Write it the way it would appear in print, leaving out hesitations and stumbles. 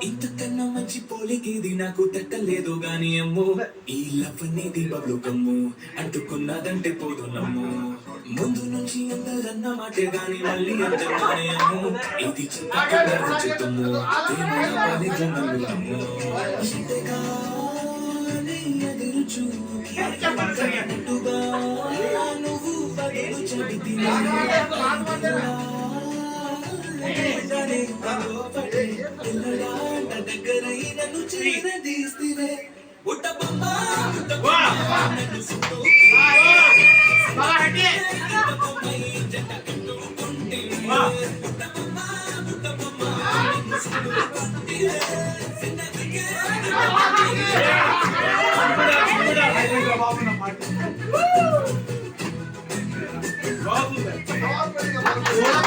ఇంతకన్నా మంచి పోలికేది నాకు దక్కలేదు గాని అమ్మో, ఈ లవ్ అనేది బబ్లు కమ్ము అంటుకున్నదంటే పోదు నమ్ము. ముందు నుంచి అందరన్న మాటే గాని మళ్ళీ అందరిగానే అమ్ము, ఇది చిత్తము అమ్ము. ఎదురు చూపుగా నువ్వు పగలు చెబితే దగ్గరై నన్ను చేరదీస్తే బుట్ట బొమ్మ నన్ను సుట్టు జంట కట్టుకుంటే బుట్ట బొమ్మ నన్ను సుట్టుకుంటే బాబు